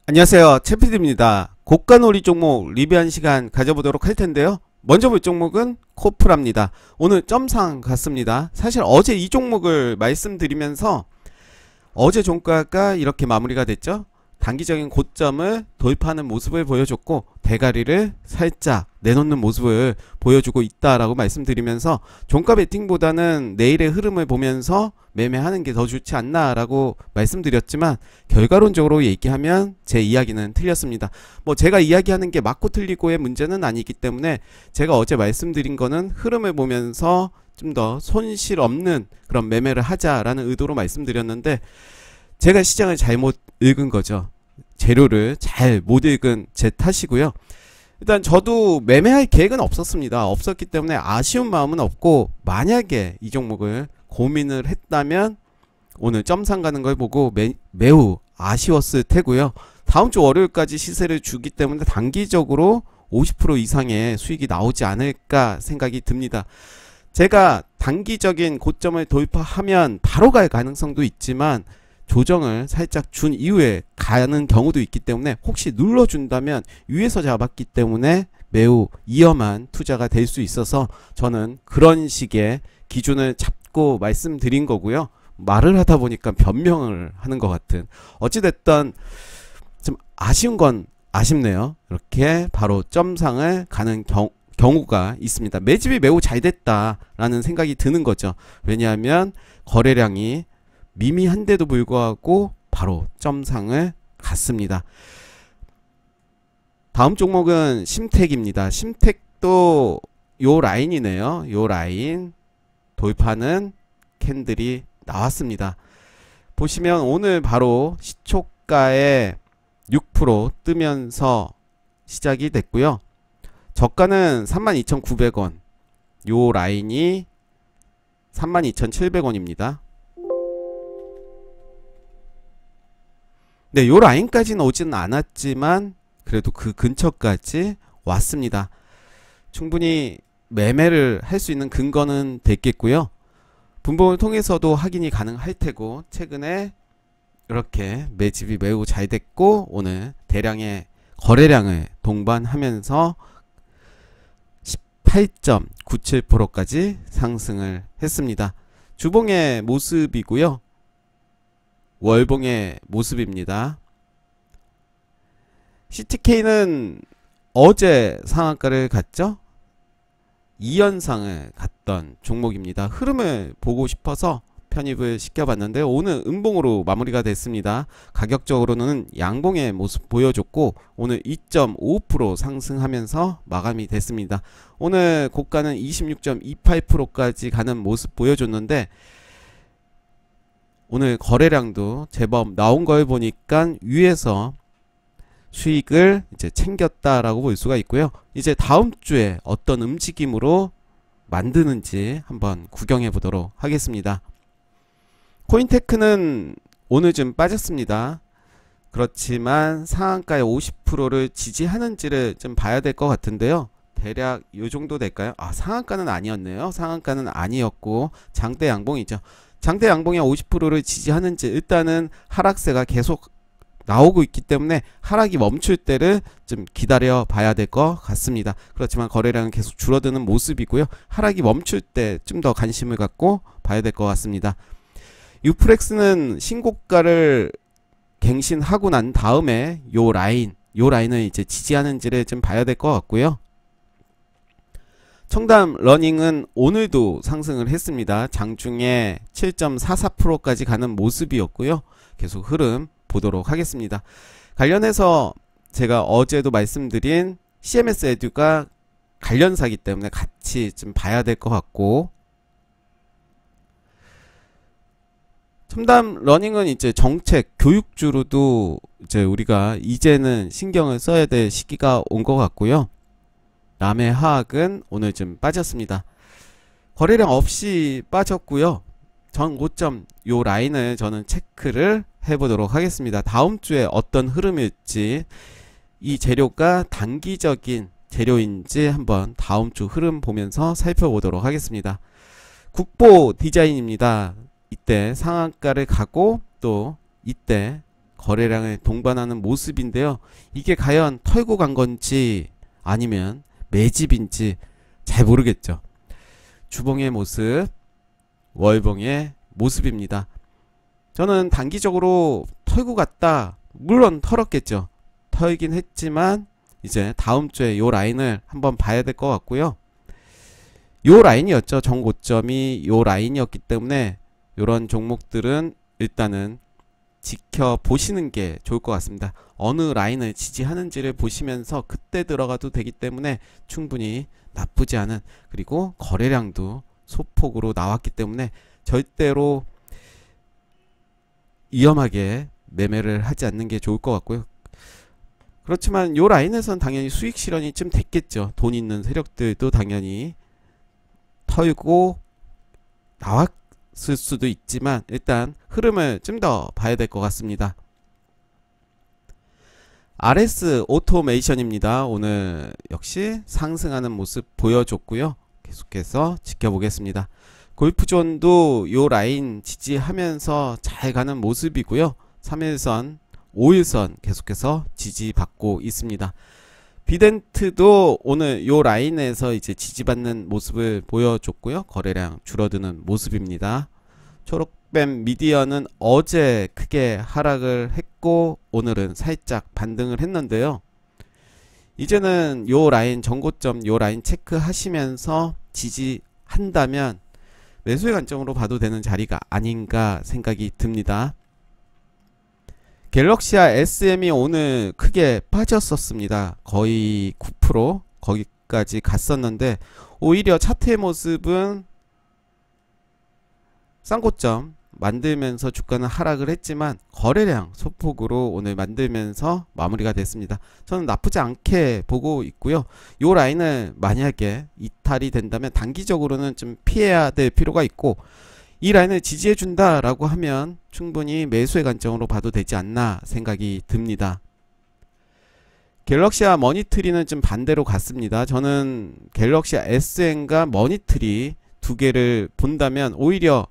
안녕하세요, 채피디입니다. 고가놀이 종목 리뷰한 시간 가져보도록 할 텐데요. 먼저 볼 종목은 코프랍니다. 오늘 점상 같습니다. 사실 어제 이 종목을 말씀드리면서 어제 종가가 이렇게 마무리가 됐죠. 단기적인 고점을 돌파하는 모습을 보여줬고 대가리를 살짝 내놓는 모습을 보여주고 있다라고 말씀드리면서 종가 베팅보다는 내일의 흐름을 보면서 매매하는 게 더 좋지 않나라고 말씀드렸지만 결과론적으로 얘기하면 제 이야기는 틀렸습니다. 뭐 제가 이야기하는 게 맞고 틀리고의 문제는 아니기 때문에 제가 어제 말씀드린 거는 흐름을 보면서 좀 더 손실 없는 그런 매매를 하자라는 의도로 말씀드렸는데 제가 시장을 잘못 읽은 거죠. 재료를 잘 못 읽은 제 탓이고요. 일단 저도 매매할 계획은 없었습니다. 없었기 때문에 아쉬운 마음은 없고, 만약에 이 종목을 고민을 했다면 오늘 점상 가는 걸 보고 매우 아쉬웠을 테고요. 다음 주 월요일까지 시세를 주기 때문에 단기적으로 50% 이상의 수익이 나오지 않을까 생각이 듭니다. 제가 단기적인 고점을 돌파하면 바로 갈 가능성도 있지만 조정을 살짝 준 이후에 가는 경우도 있기 때문에 혹시 눌러준다면 위에서 잡았기 때문에 매우 위험한 투자가 될 수 있어서 저는 그런 식의 기준을 잡고 말씀드린 거고요. 말을 하다 보니까 변명을 하는 것 같은, 어찌됐든 좀 아쉬운 건 아쉽네요. 이렇게 바로 점상을 가는 경우가 있습니다. 매집이 매우 잘 됐다라는 생각이 드는 거죠. 왜냐하면 거래량이 미미한데도 불구하고 바로 점상을 갔습니다. 다음 종목은 심택입니다. 심택도 요 라인이네요. 요 라인 돌파는 캔들이 나왔습니다. 보시면 오늘 바로 시초가에 6% 뜨면서 시작이 됐고요. 저가는 32,900원, 요 라인이 32,700원입니다. 네, 요 라인까지는 오지는 않았지만 그래도 그 근처까지 왔습니다. 충분히 매매를 할 수 있는 근거는 됐겠고요. 분봉을 통해서도 확인이 가능할 테고, 최근에 이렇게 매집이 매우 잘 됐고 오늘 대량의 거래량을 동반하면서 18.97%까지 상승을 했습니다. 주봉의 모습이고요. 월봉의 모습입니다. CTK는 어제 상한가를 갔죠. 2연상을 갔던 종목입니다. 흐름을 보고 싶어서 편입을 시켜봤는데 오늘 음봉으로 마무리가 됐습니다. 가격적으로는 양봉의 모습 보여줬고 오늘 2.5% 상승하면서 마감이 됐습니다. 오늘 고가는 26.28%까지 가는 모습 보여줬는데 오늘 거래량도 제법 나온 걸 보니까 위에서 수익을 이제 챙겼다라고 볼 수가 있고요. 이제 다음 주에 어떤 움직임으로 만드는지 한번 구경해 보도록 하겠습니다. 코인테크는 오늘 좀 빠졌습니다. 그렇지만 상한가의 50%를 지지하는지를 좀 봐야 될 것 같은데요. 대략 이 정도 될까요? 아, 상한가는 아니었네요. 상한가는 아니었고 장대 양봉이죠. 장대 양봉의 50%를 지지하는지, 일단은 하락세가 계속 나오고 있기 때문에 하락이 멈출 때를 좀 기다려 봐야 될 것 같습니다. 그렇지만 거래량은 계속 줄어드는 모습이고요. 하락이 멈출 때 좀 더 관심을 갖고 봐야 될 것 같습니다. 유프렉스는 신고가를 갱신하고 난 다음에 요 라인을 이제 지지하는지를 좀 봐야 될 것 같고요. 청담 러닝은 오늘도 상승을 했습니다. 장중에 7.44%까지 가는 모습이었고요. 계속 흐름 보도록 하겠습니다. 관련해서 제가 어제도 말씀드린 CMS 에듀가 관련사기 때문에 같이 좀 봐야 될 것 같고, 첨단 러닝은 이제 정책 교육주로도 이제 우리가 이제는 신경을 써야 될 시기가 온 것 같고요. 남해 화학은 오늘 좀 빠졌습니다. 거래량 없이 빠졌고요. 전 고점 요 라인을 저는 체크를 해보도록 하겠습니다. 다음 주에 어떤 흐름일지, 이 재료가 단기적인 재료인지 한번 다음 주 흐름 보면서 살펴보도록 하겠습니다. 국보 디자인입니다. 이때 상한가를 가고 또 이때 거래량을 동반하는 모습인데요. 이게 과연 털고 간 건지 아니면 매집인지 잘 모르겠죠. 주봉의 모습, 월봉의 모습입니다. 저는 단기적으로 털고 갔다, 물론 털었겠죠. 털긴 했지만 이제 다음 주에 요 라인을 한번 봐야 될 것 같고요. 요 라인이었죠. 정고점이 요 라인이었기 때문에 요런 종목들은 일단은 지켜보시는 게 좋을 것 같습니다. 어느 라인을 지지하는지를 보시면서 그때 들어가도 되기 때문에 충분히 나쁘지 않은, 그리고 거래량도 소폭으로 나왔기 때문에 절대로 위험하게 매매를 하지 않는 게 좋을 것 같고요. 그렇지만 요 라인에선 당연히 수익 실현이 좀 됐겠죠. 돈 있는 세력들도 당연히 털고 나왔을 수도 있지만 일단 흐름을 좀 더 봐야 될 것 같습니다. RS 오토메이션입니다. 오늘 역시 상승하는 모습 보여줬고요. 계속해서 지켜보겠습니다. 골프존도 요 라인 지지하면서 잘 가는 모습이고요. 3일선, 5일선 계속해서 지지받고 있습니다. 비덴트도 오늘 요 라인에서 이제 지지받는 모습을 보여줬고요. 거래량 줄어드는 모습입니다. 초록뱀 미디어는 어제 크게 하락을 했고 오늘은 살짝 반등을 했는데요. 이제는 요 라인 정고점 요 라인 체크하시면서 지지한다면 매수의 관점으로 봐도 되는 자리가 아닌가 생각이 듭니다. 갤럭시아 SM이 오늘 크게 빠졌었습니다. 거의 9% 거기까지 갔었는데 오히려 차트의 모습은 쌍고점 만들면서 주가는 하락을 했지만 거래량 소폭으로 오늘 만들면서 마무리가 됐습니다. 저는 나쁘지 않게 보고 있고요. 요 라인을 만약에 이탈이 된다면 단기적으로는 좀 피해야 될 필요가 있고, 이 라인을 지지해 준다 라고 하면 충분히 매수의 관점으로 봐도 되지 않나 생각이 듭니다. 갤럭시아 머니트리는 좀 반대로 갔습니다. 저는 갤럭시아 SM과 머니트리 두 개를 본다면 오히려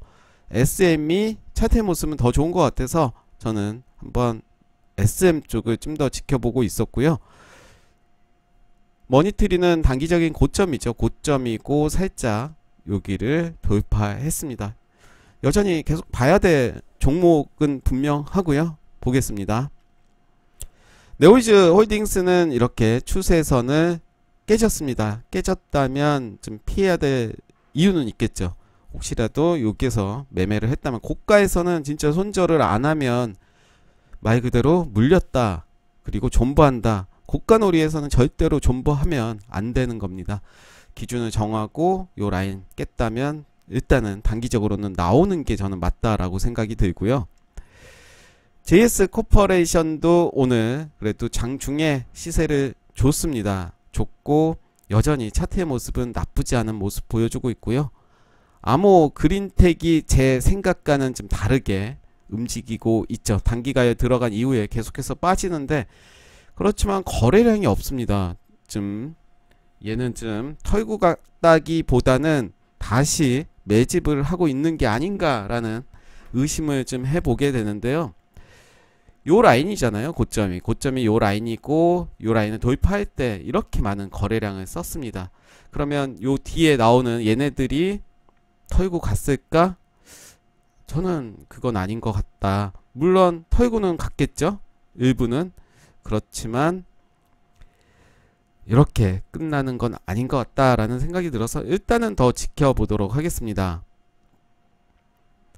SM이 차트의 모습은 더 좋은 것 같아서 저는 한번 SM 쪽을 좀 더 지켜보고 있었고요. 머니트리는 단기적인 고점이죠. 고점이고 살짝 여기를 돌파했습니다. 여전히 계속 봐야 될 종목은 분명하고요. 보겠습니다. 네오이즈 홀딩스는 이렇게 추세선을 깨졌습니다. 깨졌다면 좀 피해야 될 이유는 있겠죠. 혹시라도 여기에서 매매를 했다면, 고가에서는 진짜 손절을 안 하면 말 그대로 물렸다, 그리고 존버한다. 고가놀이에서는 절대로 존버하면 안 되는 겁니다. 기준을 정하고 요 라인 깼다면 일단은 단기적으로는 나오는 게 저는 맞다라고 생각이 들고요. JS 코퍼레이션도 오늘 그래도 장중에 시세를 줬습니다. 줬고 여전히 차트의 모습은 나쁘지 않은 모습 보여주고 있고요. 아모 그린텍이 제 생각과는 좀 다르게 움직이고 있죠. 단기가에 들어간 이후에 계속해서 빠지는데, 그렇지만 거래량이 없습니다. 얘는 좀 털고 갔다기보다는 다시 매집을 하고 있는 게 아닌가라는 의심을 좀 해보게 되는데요. 요 라인이잖아요. 고점이 요 라인이고, 요 라인을 돌파할 때 이렇게 많은 거래량을 썼습니다. 그러면 요 뒤에 나오는 얘네들이 털고 갔을까? 저는 그건 아닌 것 같다. 물론 털고는 갔겠죠, 일부는. 그렇지만 이렇게 끝나는 건 아닌 것 같다라는 생각이 들어서 일단은 더 지켜보도록 하겠습니다.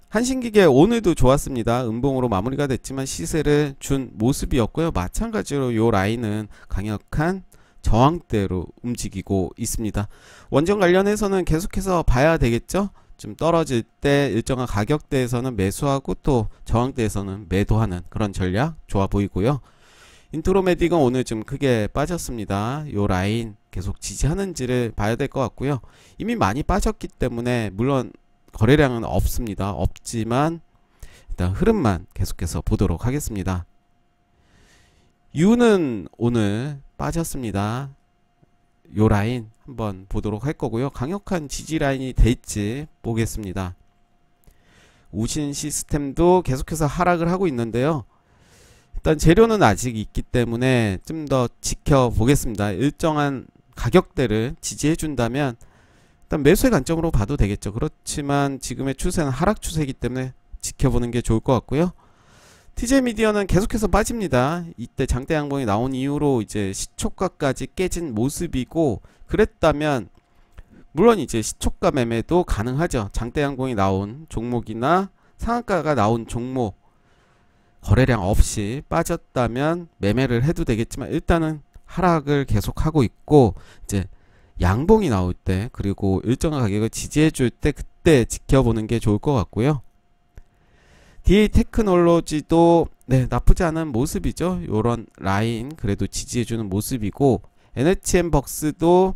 한신기계 오늘도 좋았습니다. 음봉으로 마무리가 됐지만 시세를 준 모습이었고요. 마찬가지로 요 라인은 강력한 저항대로 움직이고 있습니다. 원전 관련해서는 계속해서 봐야 되겠죠. 좀 떨어질 때 일정한 가격대에서는 매수하고 또 저항대에서는 매도하는 그런 전략 좋아 보이고요. 인트로메딕은 오늘 좀 크게 빠졌습니다. 요 라인 계속 지지하는지를 봐야 될 것 같고요. 이미 많이 빠졌기 때문에 물론 거래량은 없습니다. 없지만 일단 흐름만 계속해서 보도록 하겠습니다. U는 오늘 빠졌습니다. 요 라인 한번 보도록 할 거고요. 강력한 지지 라인이 될지 보겠습니다. 우신 시스템도 계속해서 하락을 하고 있는데요. 일단 재료는 아직 있기 때문에 좀 더 지켜보겠습니다. 일정한 가격대를 지지해 준다면 일단 매수의 관점으로 봐도 되겠죠. 그렇지만 지금의 추세는 하락 추세이기 때문에 지켜보는 게 좋을 것 같고요. TJ 미디어는 계속해서 빠집니다. 이때 장대 양봉이 나온 이후로 이제 시초가까지 깨진 모습이고, 그랬다면 물론 이제 시초가 매매도 가능하죠. 장대 양봉이 나온 종목이나 상한가가 나온 종목 거래량 없이 빠졌다면 매매를 해도 되겠지만, 일단은 하락을 계속하고 있고, 이제 양봉이 나올 때 그리고 일정한 가격을 지지해 줄 때 그때 지켜보는 게 좋을 것 같고요. DA 테크놀로지도 나쁘지 않은 모습이죠. 요런 라인 그래도 지지해 주는 모습이고, NHN 벅스도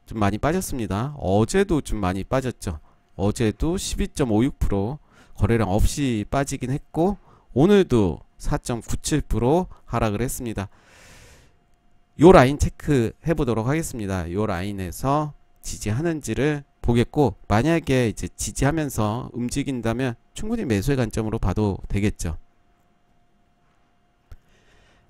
좀 많이 빠졌습니다. 어제도 좀 많이 빠졌죠. 어제도 12.56% 거래량 없이 빠지긴 했고, 오늘도 4.97% 하락을 했습니다. 요 라인 체크해 보도록 하겠습니다. 요 라인에서 지지하는지를 보겠고, 만약에 이제 지지하면서 움직인다면 충분히 매수의 관점으로 봐도 되겠죠.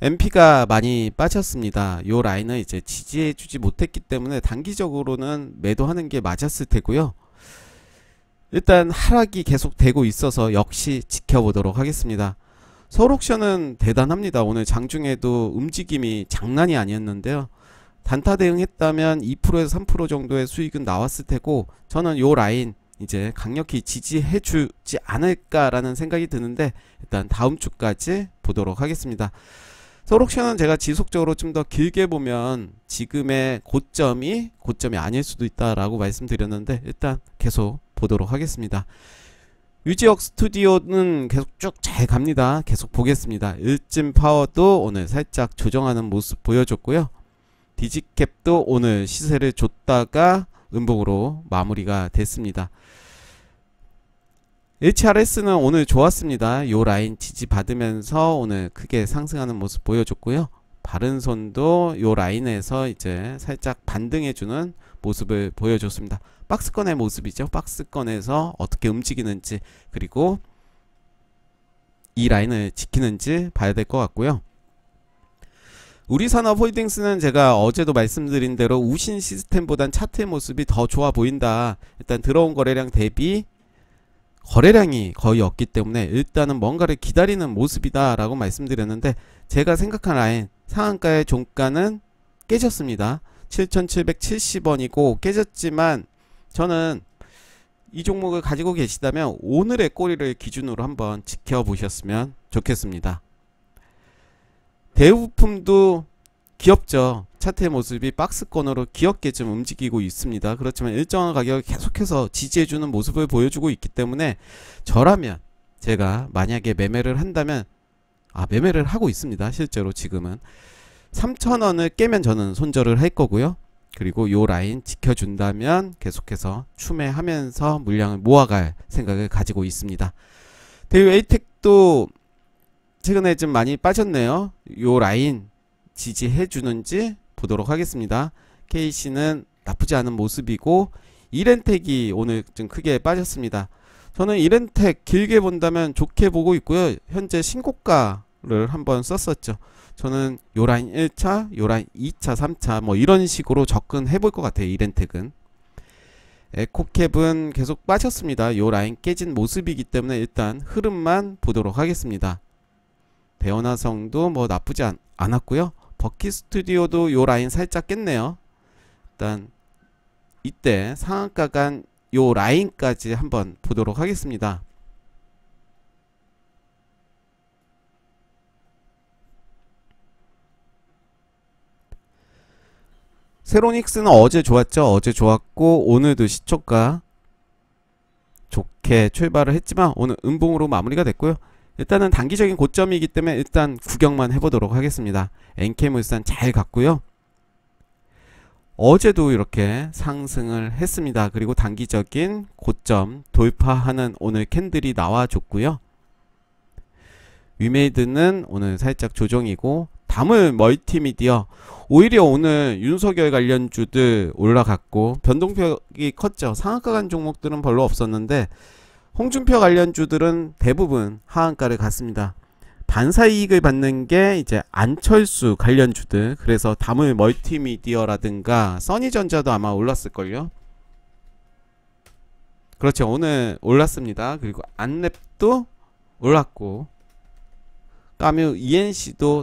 MP가 많이 빠졌습니다. 요 라인을 이제 지지해 주지 못했기 때문에 단기적으로는 매도하는 게 맞았을 테고요. 일단 하락이 계속 되고 있어서 역시 지켜보도록 하겠습니다. 서울옥션은 대단합니다. 오늘 장중에도 움직임이 장난이 아니었는데요. 단타 대응했다면 2%에서 3% 정도의 수익은 나왔을 테고, 저는 요 라인 이제 강력히 지지해 주지 않을까라는 생각이 드는데, 일단 다음 주까지 보도록 하겠습니다. 서울옥션은 제가 지속적으로 좀 더 길게 보면 지금의 고점이 아닐 수도 있다라고 말씀드렸는데, 일단 계속 보도록 하겠습니다. 유지혁 스튜디오는 계속 쭉 잘 갑니다. 계속 보겠습니다. 일진 파워도 오늘 살짝 조정하는 모습 보여줬고요. 디지캡도 오늘 시세를 줬다가 음봉으로 마무리가 됐습니다. HRS는 오늘 좋았습니다. 요 라인 지지 받으면서 오늘 크게 상승하는 모습 보여줬고요. 바른손도 요 라인에서 이제 살짝 반등해주는 모습을 보여줬습니다. 박스권의 모습이죠. 박스권에서 어떻게 움직이는지, 그리고 이 라인을 지키는지 봐야 될 것 같고요. 우리산업홀딩스는 제가 어제도 말씀드린 대로 우신 시스템보단 차트의 모습이 더 좋아 보인다. 일단 들어온 거래량 대비 거래량이 거의 없기 때문에 일단은 뭔가를 기다리는 모습이다 라고 말씀드렸는데, 제가 생각한 라인 상한가의 종가는 깨졌습니다. 7,770원이고 깨졌지만, 저는 이 종목을 가지고 계시다면 오늘의 꼬리를 기준으로 한번 지켜보셨으면 좋겠습니다. 대우부품도 귀엽죠. 차트의 모습이 박스권으로 귀엽게 좀 움직이고 있습니다. 그렇지만 일정한 가격을 계속해서 지지해주는 모습을 보여주고 있기 때문에, 저라면 제가 만약에 매매를 한다면, 매매를 하고 있습니다. 실제로 지금은 3,000원을 깨면 저는 손절을 할 거고요. 그리고 요 라인 지켜준다면 계속해서 추매하면서 물량을 모아갈 생각을 가지고 있습니다. 대우 에이텍도 최근에 좀 많이 빠졌네요. 요 라인 지지해주는지 보도록 하겠습니다. KC는 나쁘지 않은 모습이고, 이렌텍이 오늘 좀 크게 빠졌습니다. 저는 이렌텍 길게 본다면 좋게 보고 있고요. 현재 신고가를 한번 썼었죠. 저는 요 라인 1차, 요 라인 2차, 3차 뭐 이런 식으로 접근해 볼 것 같아요. 이렌텍은. 에코캡은 계속 빠졌습니다. 요 라인 깨진 모습이기 때문에 일단 흐름만 보도록 하겠습니다. 대원화성도 뭐 나쁘지 않았고요. 버키 스튜디오도 요 라인 살짝 깼네요. 일단 이때 상한가 간 요 라인까지 한번 보도록 하겠습니다. 세로닉스는 어제 좋았죠. 어제 좋았고 오늘도 시초가 좋게 출발을 했지만 오늘 음봉으로 마무리가 됐고요. 일단은 단기적인 고점이기 때문에 일단 구경만 해보도록 하겠습니다. NK물산 잘 갔고요. 어제도 이렇게 상승을 했습니다. 그리고 단기적인 고점 돌파하는 오늘 캔들이 나와줬고요. 위메이드는 오늘 살짝 조정이고, 다물 멀티미디어 오히려 오늘 윤석열 관련주들 올라갔고 변동폭이 컸죠. 상한가 간 종목들은 별로 없었는데 홍준표 관련주들은 대부분 하한가를 갔습니다. 반사 이익을 받는 게 이제 안철수 관련주들, 그래서 다물 멀티미디어라든가 써니전자도 아마 올랐을걸요. 그렇죠. 오늘 올랐습니다. 그리고 안랩도 올랐고, 까뮤 ENC도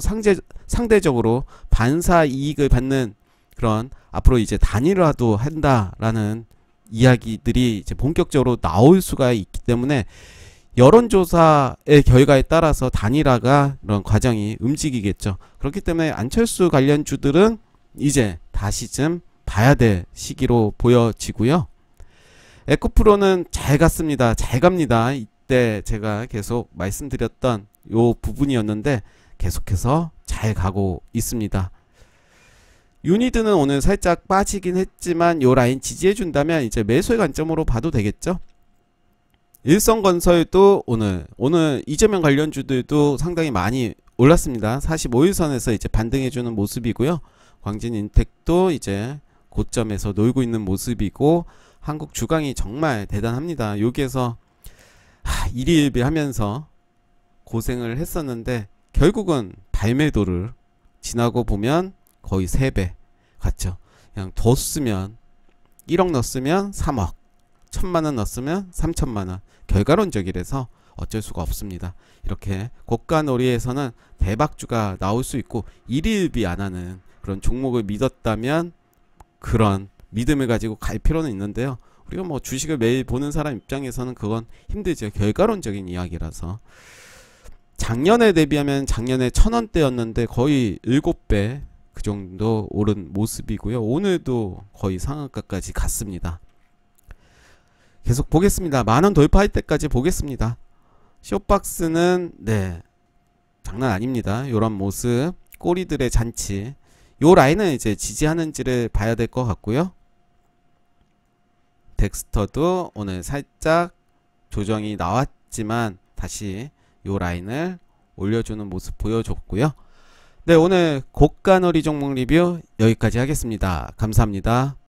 상대적으로 반사 이익을 받는 그런, 앞으로 이제 단일화도 한다라는 이야기들이 이제 본격적으로 나올 수가 있기 때문에 여론조사의 결과에 따라서 단일화가 그런 과정이 움직이겠죠. 그렇기 때문에 안철수 관련주들은 이제 다시 좀 봐야 될 시기로 보여지고요. 에코프로는 잘 갔습니다. 잘 갑니다. 이때 제가 계속 말씀드렸던 요 부분이었는데 계속해서 잘 가고 있습니다. 유니드는 오늘 살짝 빠지긴 했지만 요 라인 지지해준다면 이제 매수의 관점으로 봐도 되겠죠. 일성건설도 오늘 이재명 관련주들도 상당히 많이 올랐습니다. 45일선에서 이제 반등해주는 모습이고요. 광진인텍도 이제 고점에서 놀고 있는 모습이고, 한국 주강이 정말 대단합니다. 여기에서 일희일비 하면서 고생을 했었는데 결국은 발매도를 지나고 보면 거의 3배 같죠. 그냥 뒀으면 1억 넣었으면 3억, 1000만원 넣었으면 3000만원. 결과론적이라서 어쩔 수가 없습니다. 이렇게 고가놀이에서는 대박주가 나올 수 있고, 일희일비 안 하는 그런 종목을 믿었다면 그런 믿음을 가지고 갈 필요는 있는데요. 우리가 뭐 주식을 매일 보는 사람 입장에서는 그건 힘들죠. 결과론적인 이야기라서. 작년에 대비하면 작년에 1000원대였는데 거의 7배 그 정도 오른 모습이고요. 오늘도 거의 상한가까지 갔습니다. 계속 보겠습니다. 만원 돌파할 때까지 보겠습니다. 쇼박스는 네, 장난 아닙니다. 요런 모습, 꼬리들의 잔치. 요 라인은 이제 지지하는지를 봐야 될 것 같고요. 덱스터도 오늘 살짝 조정이 나왔지만 다시 요 라인을 올려주는 모습 보여줬고요. 네, 오늘 고가놀이 종목 리뷰 여기까지 하겠습니다. 감사합니다.